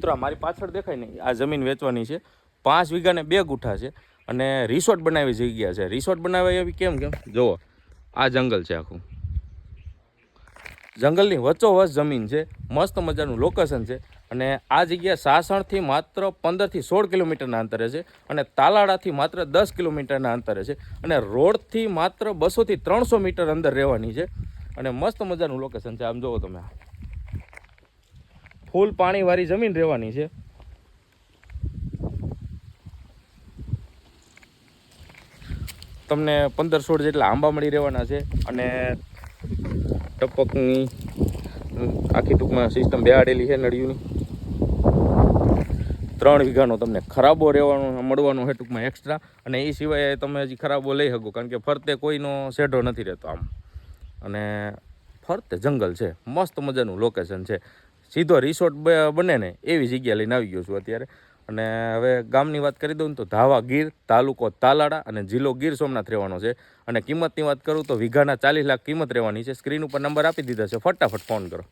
મિત્રો મારી પાછળ દેખાય ને આ જમીન વેચવાની છે. 5 વીઘા ને 2 ગુઠા છે અને રિસોર્ટ બનાવી જગ્યા છે. રિસોર્ટ બનાવવા એવી કેમ જુઓ, આ જંગલ છે, આખું જંગલની વચ્ચોવચ જમીન છે. મસ્ત મજાનું લોકેશન છે અને આ જગ્યા સાસણથી માત્ર 15થી 16 કિલોમીટરના અંતરે છે અને તાલાળાથી માત્ર 10 કિલોમીટરના અંતરે છે અને રોડથી માત્ર 200થી 300 મીટર અંદર રહેવાની છે અને મસ્ત મજાનું લોકેશન છે. આમ જુઓ તમે, ફૂલ પાણીવાળી જમીન રહેવાની છે. તમને 15-16 જેટલા આંબા મળી રહેવાના છે અને ટપકની આખી ટૂંકમાં સિસ્ટમ બેહાડેલી છે નળિયુંની. 3 વીઘાનો તમને ખરાબો મળવાનો છે ટૂંકમાં એક્સ્ટ્રા, અને એ સિવાય તમે હજી ખરાબો લઈ શકો, કારણ કે ફરતે કોઈનો શેઢો નથી રહેતો આમ, અને ફરતે જંગલ છે. મસ્ત મજાનું લોકેશન છે. સીધો રિસોર્ટ બને ને એવી જગ્યા લઈને આવી ગયો છું અત્યારે. અને હવે ગામની વાત કરી દઉં ને તો ધાવા ગીર, તાલુકો તાલાળા અને જિલ્લો ગીર સોમનાથ રહેવાનો છે. અને કિંમતની વાત કરું તો વીઘાના 40 લાખ કિંમત રહેવાની છે. સ્ક્રીન ઉપર નંબર આપી દીધા છે, ફટાફટ ફોન કરો.